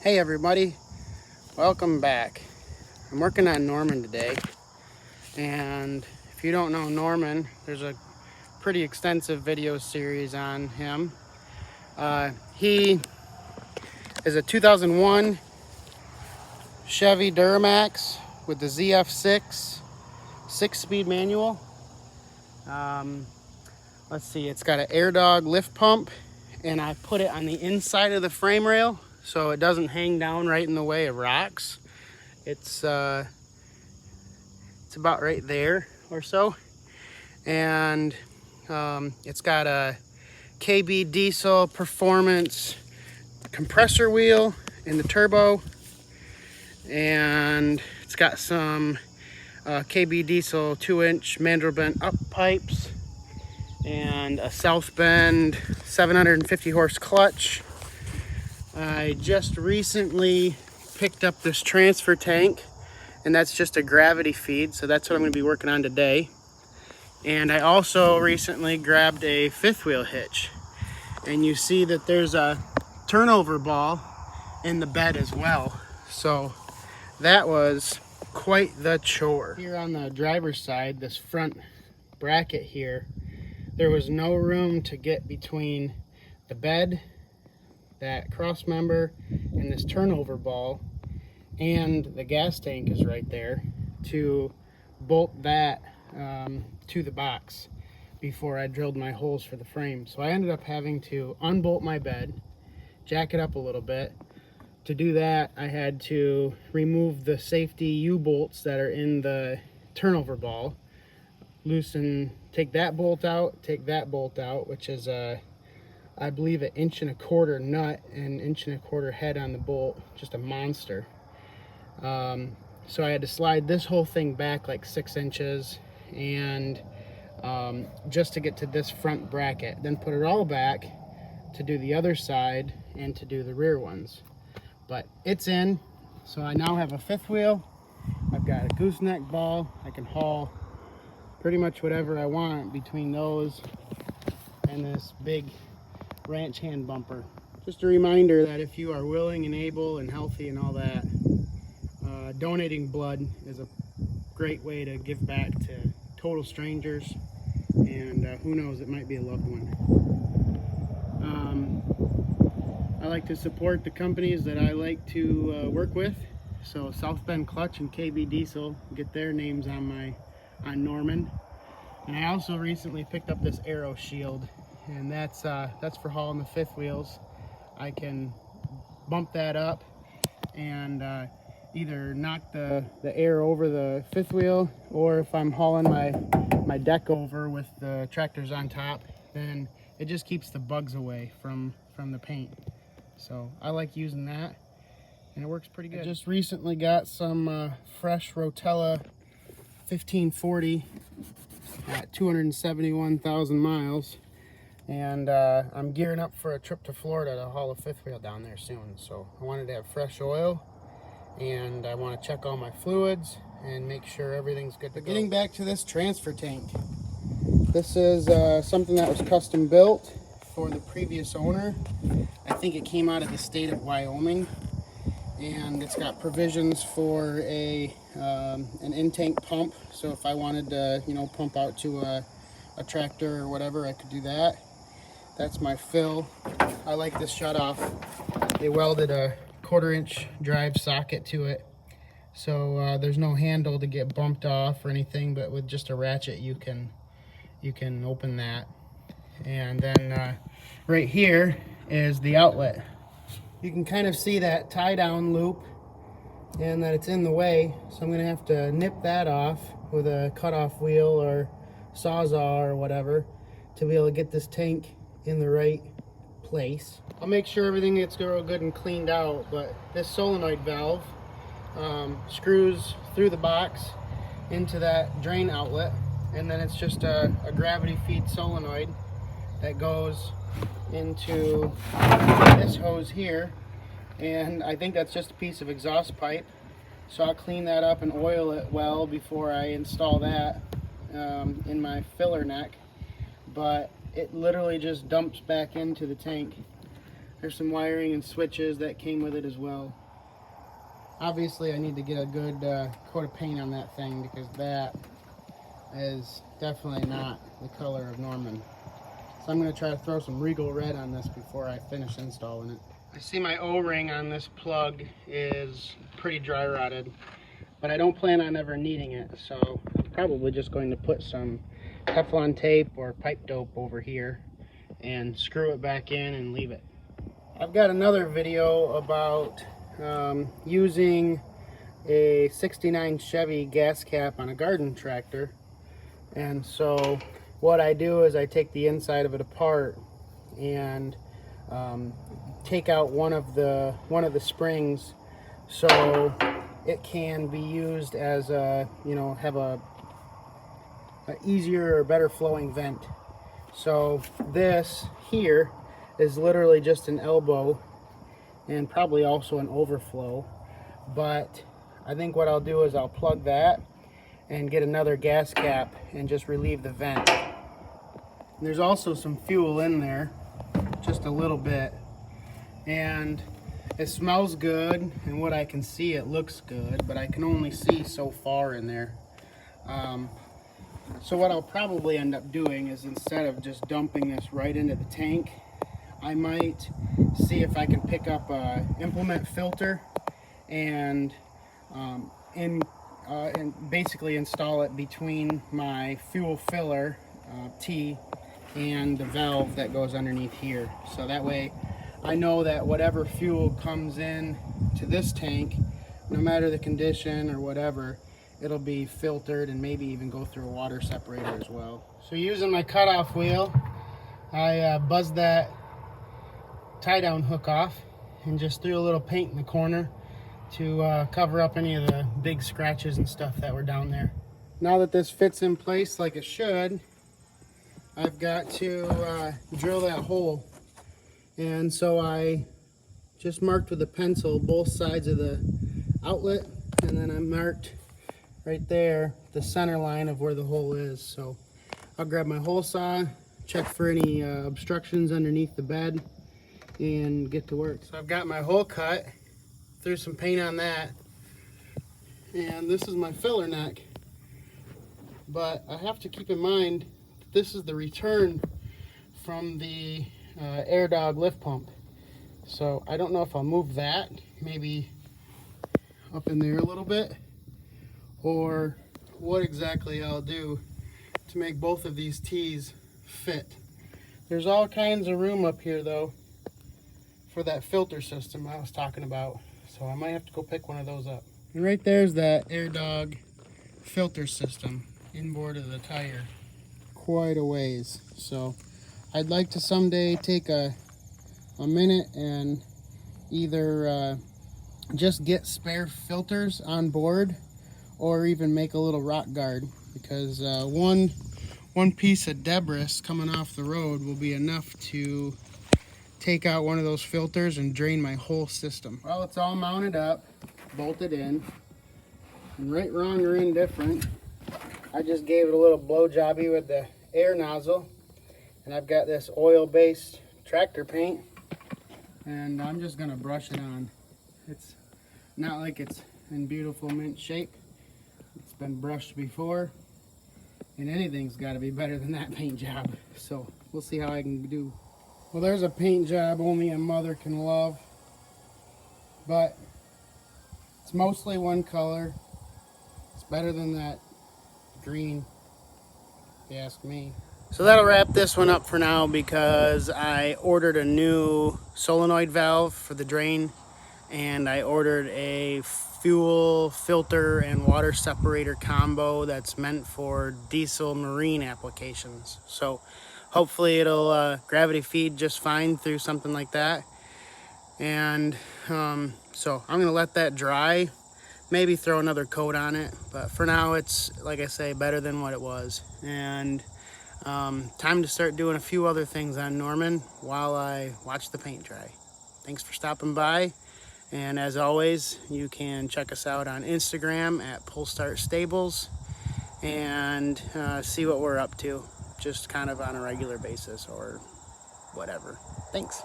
Hey everybody, welcome back. I'm working on Norman today, and if you don't know Norman, there's a pretty extensive video series on him. He is a 2001 Chevy Duramax with the ZF6 6-speed manual. Let's see, it's got an AirDog lift pump, and I put it on the inside of the frame rail so it doesn't hang down right in the way of rocks. It's about right there or so, and it's got a KB Diesel Performance compressor wheel in the turbo, and it's got some KB Diesel 2-inch Mandelbrot up pipes and a South Bend 750 horse clutch. I just recently picked up this transfer tank, and that's just a gravity feed, so that's what I'm going to be working on today. And I also recently grabbed a fifth wheel hitch, and you see that there's a turnover ball in the bed as well, so that was quite the chore. Here on the driver's side, this front bracket here, there was no room to get between the bed, that cross member, and this turnover ball, and the gas tank is right there, to bolt that to the box before I drilled my holes for the frame. So I ended up having to unbolt my bed, jack it up a little bit. To do that, I had to remove the safety U-bolts that are in the turnover ball, take that bolt out, take that bolt out, which is I believe an 1.25 inch nut and 1.25 inch head on the bolt, just a monster. So I had to slide this whole thing back like 6 inches, and just to get to this front bracket, then put it all back to do the other side and to do the rear ones. But it's in, so I now have a fifth wheel. I've got a gooseneck ball. I can haul pretty much whatever I want between those and this big ranch hand bumper. Just a reminder that if you are willing and able and healthy and all that, donating blood is a great way to give back to total strangers, and who knows, it might be a loved one. I like to support the companies that I like to work with, so South Bend Clutch and KB Diesel, get their names on Norman. And I also recently picked up this Aero Shield, and that's for hauling the fifth wheels. I can bump that up and either knock the air over the fifth wheel, or if I'm hauling my deck over with the tractors on top, then it just keeps the bugs away from the paint. So I like using that, and it works pretty good. I just recently got some fresh Rotella 1540 at 271,000 miles, and I'm gearing up for a trip to Florida to haul a fifth wheel down there soon. So I wanted to have fresh oil, and I want to check all my fluids and make sure everything's good to go. Getting back to this transfer tank, this is something that was custom built for the previous owner. I think it came out of the state of Wyoming, and it's got provisions for an in-tank pump, so if I wanted to, pump out to a tractor or whatever, I could do that. That's my fill. I like this shutoff. They welded a 1/4 inch drive socket to it, so there's no handle to get bumped off or anything, but with just a ratchet you can open that. And then right here is the outlet. You can kind of see that tie down loop and that it's in the way, so I'm gonna have to nip that off with a cutoff wheel or sawzall or whatever to be able to get this tank in the right place. I'll make sure everything gets real good and cleaned out, but this solenoid valve screws through the box into that drain outlet, and then it's just a gravity feed solenoid that goes into this hose here, and I think that's just a piece of exhaust pipe, so I'll clean that up and oil it well before I install that in my filler neck. But it literally just dumps back into the tank. There's some wiring and switches that came with it as well. Obviously I need to get a good coat of paint on that thing, because that is definitely not the color of Norman. So I'm going to try to throw some Regal Red on this before I finish installing it. I see my O-ring on this plug is pretty dry rotted, but I don't plan on ever needing it, so I'm probably just going to put some Teflon tape or pipe dope over here and screw it back in and leave it. I've got another video about using a 69 Chevy gas cap on a garden tractor. And so what I do is I take the inside of it apart and take out one of the springs, so it can be used as a, have a easier or better flowing vent. So this here is literally just an elbow and probably also an overflow, but I think what I'll do is I'll plug that and get another gas cap and just relieve the vent. And there's also some fuel in there, just a little bit, and it smells good, and what I can see, it looks good, but I can only see so far in there. So what I'll probably end up doing is, instead of just dumping this right into the tank, I might see if I can pick up a implement filter and basically install it between my fuel filler T and the valve that goes underneath here. So that way I know that whatever fuel comes in to this tank, no matter the condition or whatever, it'll be filtered and maybe even go through a water separator as well. So using my cutoff wheel, I buzzed that tie down hook off and just threw a little paint in the corner to cover up any of the big scratches and stuff that were down there. Now that this fits in place like it should, I've got to drill that hole. And so I just marked with a pencil both sides of the outlet, and then I marked right there the center line of where the hole is. So I'll grab my hole saw, check for any obstructions underneath the bed, and get to work. So I've got my hole cut, threw some paint on that, and this is my filler neck. But I have to keep in mind that this is the return from the AirDog lift pump. So I don't know if I'll move that maybe up in there a little bit, or what exactly I'll do to make both of these T's fit. There's all kinds of room up here though for that filter system I was talking about, so I might have to go pick one of those up. And right there's that AirDog filter system inboard of the tire, quite a ways. So I'd like to someday take a minute and either just get spare filters on board, or even make a little rock guard, because one piece of debris coming off the road will be enough to take out one of those filters and drain my whole system. Well, it's all mounted up, bolted in, and right, wrong, or indifferent, I just gave it a little blow jobby with the air nozzle, and I've got this oil-based tractor paint, and I'm just gonna brush it on. It's not like it's in beautiful mint shape. It's been brushed before, and anything's got to be better than that paint job. So we'll see how I can do. Well, there's a paint job only a mother can love, but it's mostly one color. It's better than that green, if you ask me. So that'll wrap this one up for now, because I ordered a new solenoid valve for the drain, and I ordered a fuel filter and water separator combo that's meant for diesel marine applications. So hopefully it'll gravity feed just fine through something like that. And so I'm gonna let that dry, maybe throw another coat on it, but for now it's, like I say, better than what it was. And time to start doing a few other things on Norman while I watch the paint dry. Thanks for stopping by. And as always, you can check us out on Instagram at Pullstart Stables and see what we're up to, just kind of on a regular basis or whatever. Thanks.